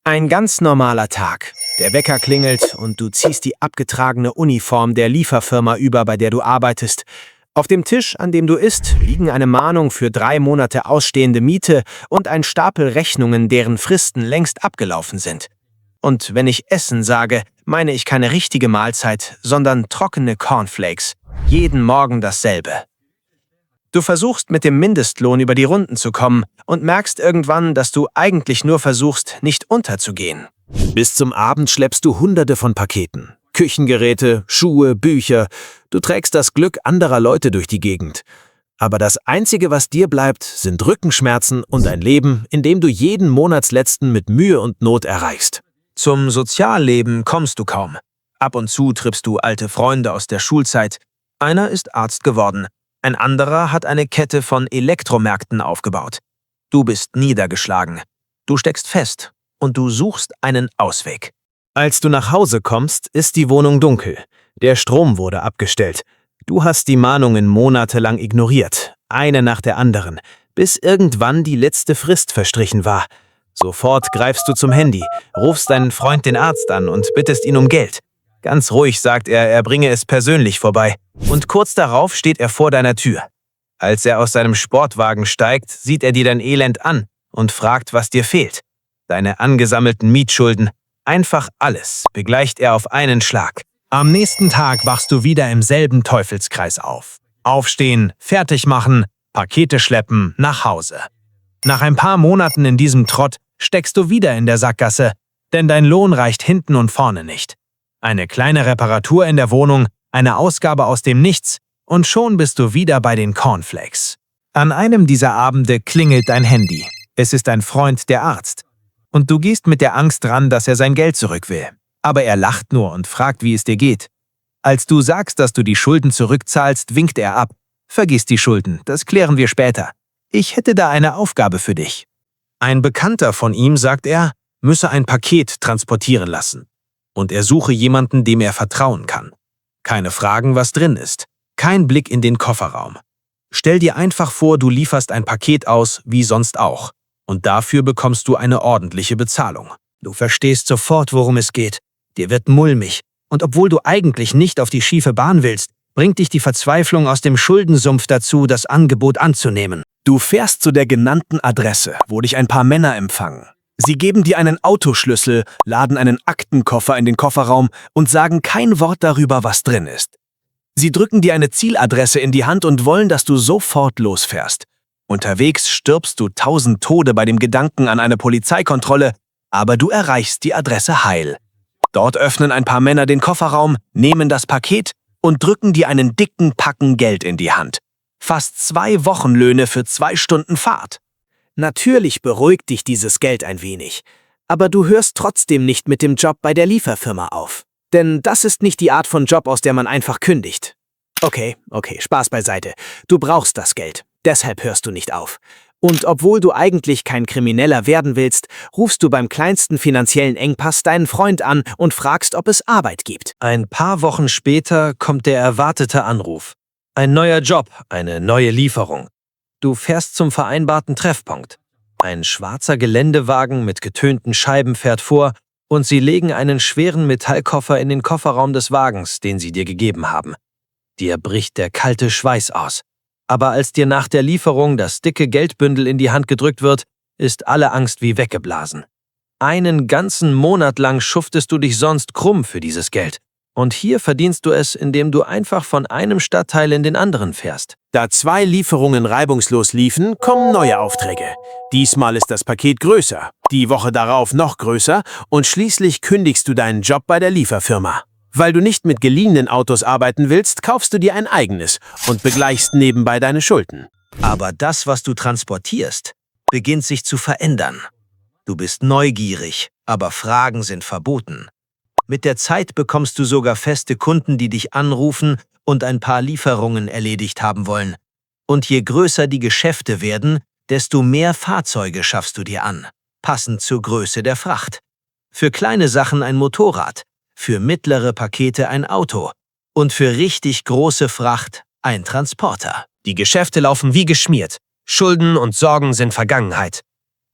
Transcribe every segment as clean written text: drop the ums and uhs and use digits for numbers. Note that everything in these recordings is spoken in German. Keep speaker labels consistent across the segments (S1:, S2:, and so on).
S1: Ein ganz normaler Tag. Der Wecker klingelt und du ziehst die abgetragene Uniform der Lieferfirma über, bei der du arbeitest. Auf dem Tisch, an dem du isst, liegen eine Mahnung für 3 Monate ausstehende Miete und ein Stapel Rechnungen, deren Fristen längst abgelaufen sind. Und wenn ich Essen sage, meine ich keine richtige Mahlzeit, sondern trockene Cornflakes. Jeden Morgen dasselbe. Du versuchst mit dem Mindestlohn über die Runden zu kommen und merkst irgendwann, dass du eigentlich nur versuchst, nicht unterzugehen.
S2: Bis zum Abend schleppst du Hunderte von Paketen. Küchengeräte, Schuhe, Bücher. Du trägst das Glück anderer Leute durch die Gegend. Aber das Einzige, was dir bleibt, sind Rückenschmerzen und ein Leben, in dem du jeden Monatsletzten mit Mühe und Not erreichst.
S1: Zum Sozialleben kommst du kaum. Ab und zu triffst du alte Freunde aus der Schulzeit. Einer ist Arzt geworden. Ein anderer hat eine Kette von Elektromärkten aufgebaut. Du bist niedergeschlagen. Du steckst fest und du suchst einen Ausweg.
S2: Als du nach Hause kommst, ist die Wohnung dunkel. Der Strom wurde abgestellt. Du hast die Mahnungen monatelang ignoriert, eine nach der anderen, bis irgendwann die letzte Frist verstrichen war. Sofort greifst du zum Handy, rufst deinen Freund den Arzt an und bittest ihn um Geld. Ganz ruhig sagt er, er bringe es persönlich vorbei. Und kurz darauf steht er vor deiner Tür. Als er aus seinem Sportwagen steigt, sieht er dir dein Elend an und fragt, was dir fehlt. Deine angesammelten Mietschulden, einfach alles, begleicht er auf einen Schlag. Am nächsten Tag wachst du wieder im selben Teufelskreis auf. Aufstehen, fertig machen, Pakete schleppen, nach Hause. Nach ein paar Monaten in diesem Trott steckst du wieder in der Sackgasse, denn dein Lohn reicht hinten und vorne nicht. Eine kleine Reparatur in der Wohnung, eine Ausgabe aus dem Nichts und schon bist du wieder bei den Cornflakes. An einem dieser Abende klingelt dein Handy. Es ist dein Freund, der Arzt. Und du gehst mit der Angst ran, dass er sein Geld zurück will. Aber er lacht nur und fragt, wie es dir geht. Als du sagst, dass du die Schulden zurückzahlst, winkt er ab. Vergiss die Schulden, das klären wir später. Ich hätte da eine Aufgabe für dich. Ein Bekannter von ihm, sagt er, müsse ein Paket transportieren lassen. Und er suche jemanden, dem er vertrauen kann. Keine Fragen, was drin ist. Kein Blick in den Kofferraum. Stell dir einfach vor, du lieferst ein Paket aus, wie sonst auch. Und dafür bekommst du eine ordentliche Bezahlung. Du verstehst sofort, worum es geht. Dir wird mulmig. Und obwohl du eigentlich nicht auf die schiefe Bahn willst, bringt dich die Verzweiflung aus dem Schuldensumpf dazu, das Angebot anzunehmen. Du fährst zu der genannten Adresse, wo dich ein paar Männer empfangen. Sie geben dir einen Autoschlüssel, laden einen Aktenkoffer in den Kofferraum und sagen kein Wort darüber, was drin ist. Sie drücken dir eine Zieladresse in die Hand und wollen, dass du sofort losfährst. Unterwegs stirbst du 1000 Tode bei dem Gedanken an eine Polizeikontrolle, aber du erreichst die Adresse heil. Dort öffnen ein paar Männer den Kofferraum, nehmen das Paket und drücken dir einen dicken Packen Geld in die Hand. Fast 2 Wochenlöhne für 2 Stunden Fahrt. Natürlich beruhigt dich dieses Geld ein wenig, aber du hörst trotzdem nicht mit dem Job bei der Lieferfirma auf. Denn das ist nicht die Art von Job, aus der man einfach kündigt. Okay, Spaß beiseite. Du brauchst das Geld, deshalb hörst du nicht auf. Und obwohl du eigentlich kein Krimineller werden willst, rufst du beim kleinsten finanziellen Engpass deinen Freund an und fragst, ob es Arbeit gibt.
S1: Ein paar Wochen später kommt der erwartete Anruf. Ein neuer Job, eine neue Lieferung. Du fährst zum vereinbarten Treffpunkt. Ein schwarzer Geländewagen mit getönten Scheiben fährt vor und sie legen einen schweren Metallkoffer in den Kofferraum des Wagens, den sie dir gegeben haben. Dir bricht der kalte Schweiß aus. Aber als dir nach der Lieferung das dicke Geldbündel in die Hand gedrückt wird, ist alle Angst wie weggeblasen. Einen ganzen Monat lang schuftest du dich sonst krumm für dieses Geld. Und hier verdienst du es, indem du einfach von einem Stadtteil in den anderen fährst.
S2: Da 2 Lieferungen reibungslos liefen, kommen neue Aufträge. Diesmal ist das Paket größer, die Woche darauf noch größer und schließlich kündigst du deinen Job bei der Lieferfirma. Weil du nicht mit geliehenen Autos arbeiten willst, kaufst du dir ein eigenes und begleichst nebenbei deine Schulden.
S1: Aber das, was du transportierst, beginnt sich zu verändern. Du bist neugierig, aber Fragen sind verboten. Mit der Zeit bekommst du sogar feste Kunden, die dich anrufen und ein paar Lieferungen erledigt haben wollen. Und je größer die Geschäfte werden, desto mehr Fahrzeuge schaffst du dir an, passend zur Größe der Fracht. Für kleine Sachen ein Motorrad, für mittlere Pakete ein Auto und für richtig große Fracht ein Transporter. Die Geschäfte laufen wie geschmiert. Schulden und Sorgen sind Vergangenheit.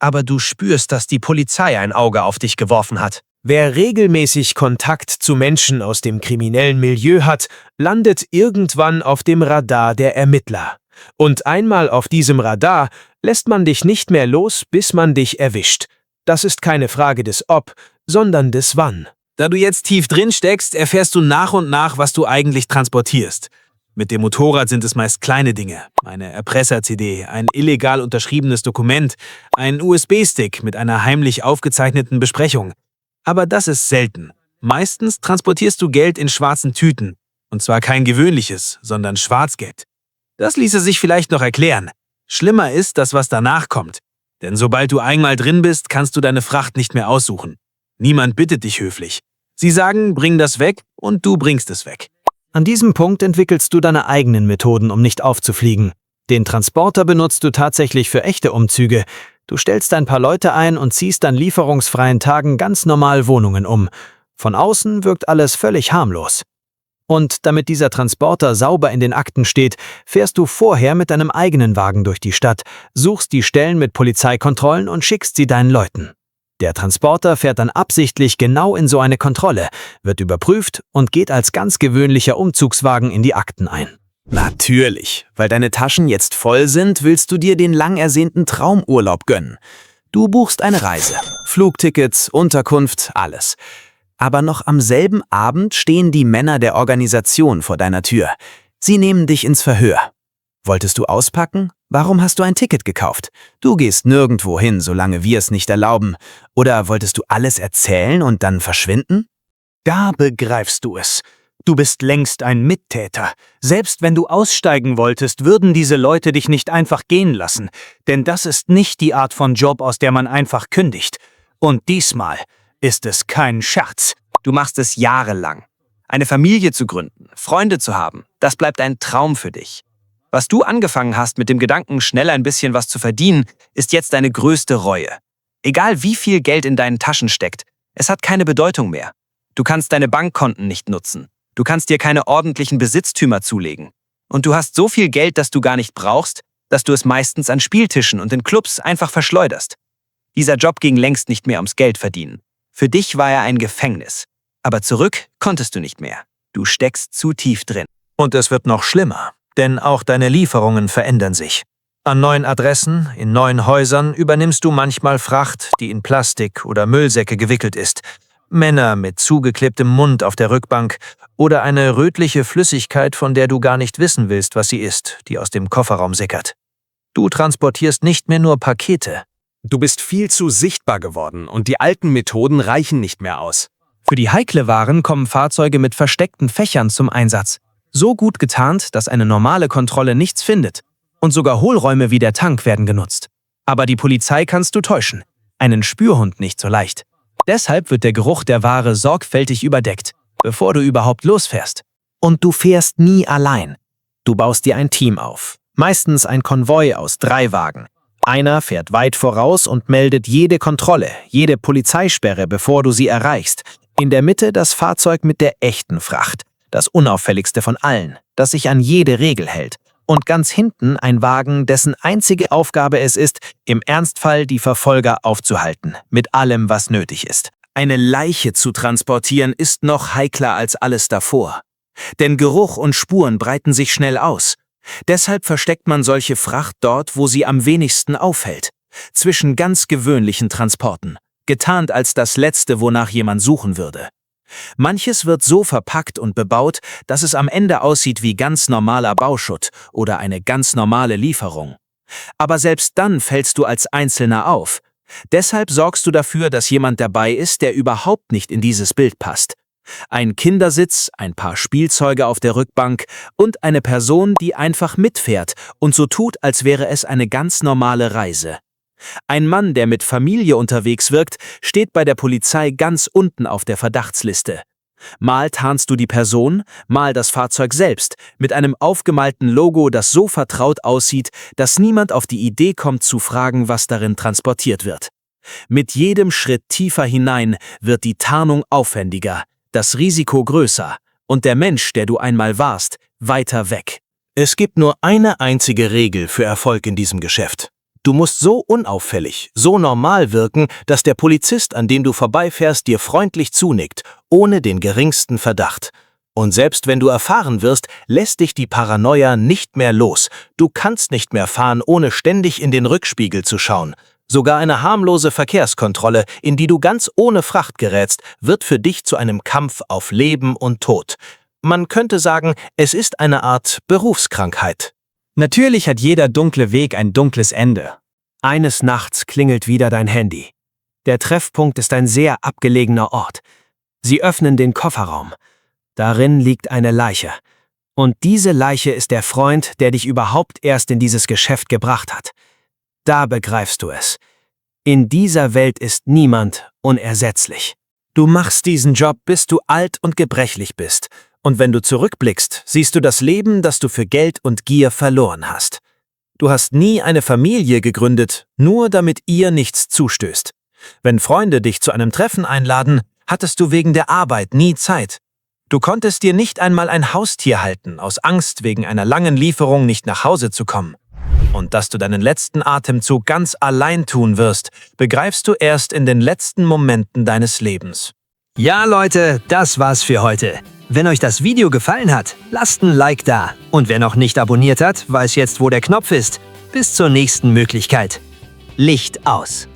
S1: aber du spürst, dass die Polizei ein Auge auf dich geworfen hat.
S2: Wer regelmäßig Kontakt zu Menschen aus dem kriminellen Milieu hat, landet irgendwann auf dem Radar der Ermittler. Und einmal auf diesem Radar lässt man dich nicht mehr los, bis man dich erwischt. Das ist keine Frage des Ob, sondern des Wann.
S3: Da du jetzt tief drin steckst, erfährst du nach und nach, was du eigentlich transportierst. Mit dem Motorrad sind es meist kleine Dinge. Eine Erpresser-CD, ein illegal unterschriebenes Dokument, ein USB-Stick mit einer heimlich aufgezeichneten Besprechung. Aber das ist selten. Meistens transportierst du Geld in schwarzen Tüten. Und zwar kein gewöhnliches, sondern Schwarzgeld. Das ließe sich vielleicht noch erklären. Schlimmer ist das, was danach kommt. Denn sobald du einmal drin bist, kannst du deine Fracht nicht mehr aussuchen. Niemand bittet dich höflich. Sie sagen, bring das weg und du bringst es weg.
S2: An diesem Punkt entwickelst du deine eigenen Methoden, um nicht aufzufliegen. Den Transporter benutzt du tatsächlich für echte Umzüge. Du stellst ein paar Leute ein und ziehst an lieferungsfreien Tagen ganz normal Wohnungen um. Von außen wirkt alles völlig harmlos. Und damit dieser Transporter sauber in den Akten steht, fährst du vorher mit deinem eigenen Wagen durch die Stadt, suchst die Stellen mit Polizeikontrollen und schickst sie deinen Leuten. Der Transporter fährt dann absichtlich genau in so eine Kontrolle, wird überprüft und geht als ganz gewöhnlicher Umzugswagen in die Akten ein.
S4: Natürlich, weil deine Taschen jetzt voll sind, willst du dir den lang ersehnten Traumurlaub gönnen. Du buchst eine Reise, Flugtickets, Unterkunft, alles. Aber noch am selben Abend stehen die Männer der Organisation vor deiner Tür. Sie nehmen dich ins Verhör. Wolltest du auspacken? Warum hast du ein Ticket gekauft? Du gehst nirgendwo hin, solange wir es nicht erlauben. Oder wolltest du alles erzählen und dann verschwinden?
S5: Da begreifst du es. Du bist längst ein Mittäter. Selbst wenn du aussteigen wolltest, würden diese Leute dich nicht einfach gehen lassen. Denn das ist nicht die Art von Job, aus der man einfach kündigt. Und diesmal ist es kein Scherz.
S6: Du machst es jahrelang. Eine Familie zu gründen, Freunde zu haben, das bleibt ein Traum für dich. Was du angefangen hast mit dem Gedanken, schnell ein bisschen was zu verdienen, ist jetzt deine größte Reue. Egal wie viel Geld in deinen Taschen steckt, es hat keine Bedeutung mehr. Du kannst deine Bankkonten nicht nutzen. Du kannst dir keine ordentlichen Besitztümer zulegen. Und du hast so viel Geld, das du gar nicht brauchst, dass du es meistens an Spieltischen und in Clubs einfach verschleuderst. Dieser Job ging längst nicht mehr ums Geld verdienen. Für dich war er ein Gefängnis. Aber zurück konntest du nicht mehr. Du steckst zu tief drin.
S1: Und es wird noch schlimmer, denn auch deine Lieferungen verändern sich. An neuen Adressen, in neuen Häusern übernimmst du manchmal Fracht, die in Plastik oder Müllsäcke gewickelt ist, Männer mit zugeklebtem Mund auf der Rückbank oder eine rötliche Flüssigkeit, von der du gar nicht wissen willst, was sie ist, die aus dem Kofferraum sickert. Du transportierst nicht mehr nur Pakete.
S7: Du bist viel zu sichtbar geworden und die alten Methoden reichen nicht mehr aus.
S8: Für die heikle Waren kommen Fahrzeuge mit versteckten Fächern zum Einsatz. So gut getarnt, dass eine normale Kontrolle nichts findet. Und sogar Hohlräume wie der Tank werden genutzt. Aber die Polizei kannst du täuschen. Einen Spürhund nicht so leicht. Deshalb wird der Geruch der Ware sorgfältig überdeckt, bevor du überhaupt losfährst.
S2: Und du fährst nie allein. Du baust dir ein Team auf. Meistens ein Konvoi aus 3 Wagen. Einer fährt weit voraus und meldet jede Kontrolle, jede Polizeisperre, bevor du sie erreichst. In der Mitte das Fahrzeug mit der echten Fracht. Das unauffälligste von allen, das sich an jede Regel hält. Und ganz hinten ein Wagen, dessen einzige Aufgabe es ist, im Ernstfall die Verfolger aufzuhalten, mit allem, was nötig ist.
S4: Eine Leiche zu transportieren ist noch heikler als alles davor. Denn Geruch und Spuren breiten sich schnell aus. Deshalb versteckt man solche Fracht dort, wo sie am wenigsten auffällt. Zwischen ganz gewöhnlichen Transporten. Getarnt als das Letzte, wonach jemand suchen würde. Manches wird so verpackt und bebaut, dass es am Ende aussieht wie ganz normaler Bauschutt oder eine ganz normale Lieferung. Aber selbst dann fällst du als Einzelner auf. Deshalb sorgst du dafür, dass jemand dabei ist, der überhaupt nicht in dieses Bild passt. Ein Kindersitz, ein paar Spielzeuge auf der Rückbank und eine Person, die einfach mitfährt und so tut, als wäre es eine ganz normale Reise. Ein Mann, der mit Familie unterwegs wirkt, steht bei der Polizei ganz unten auf der Verdachtsliste. Mal tarnst du die Person, mal das Fahrzeug selbst, mit einem aufgemalten Logo, das so vertraut aussieht, dass niemand auf die Idee kommt zu fragen, was darin transportiert wird. Mit jedem Schritt tiefer hinein wird die Tarnung aufwendiger, das Risiko größer und der Mensch, der du einmal warst, weiter weg.
S2: Es gibt nur eine einzige Regel für Erfolg in diesem Geschäft. Du musst so unauffällig, so normal wirken, dass der Polizist, an dem du vorbeifährst, dir freundlich zunickt, ohne den geringsten Verdacht. Und selbst wenn du erfahren wirst, lässt dich die Paranoia nicht mehr los. Du kannst nicht mehr fahren, ohne ständig in den Rückspiegel zu schauen. Sogar eine harmlose Verkehrskontrolle, in die du ganz ohne Fracht gerätst, wird für dich zu einem Kampf auf Leben und Tod. Man könnte sagen, es ist eine Art Berufskrankheit.
S5: Natürlich hat jeder dunkle Weg ein dunkles Ende.
S6: Eines Nachts klingelt wieder dein Handy. Der Treffpunkt ist ein sehr abgelegener Ort. Sie öffnen den Kofferraum. Darin liegt eine Leiche. Und diese Leiche ist der Freund, der dich überhaupt erst in dieses Geschäft gebracht hat. Da begreifst du es. In dieser Welt ist niemand unersetzlich. Du machst diesen Job, bis du alt und gebrechlich bist. Und wenn du zurückblickst, siehst du das Leben, das du für Geld und Gier verloren hast. Du hast nie eine Familie gegründet, nur damit ihr nichts zustößt. Wenn Freunde dich zu einem Treffen einladen, hattest du wegen der Arbeit nie Zeit. Du konntest dir nicht einmal ein Haustier halten, aus Angst, wegen einer langen Lieferung nicht nach Hause zu kommen. Und dass du deinen letzten Atemzug ganz allein tun wirst, begreifst du erst in den letzten Momenten deines Lebens.
S1: Ja, Leute, das war's für heute. Wenn euch das Video gefallen hat, lasst ein Like da. Und wer noch nicht abonniert hat, weiß jetzt, wo der Knopf ist. Bis zur nächsten Möglichkeit. Licht aus.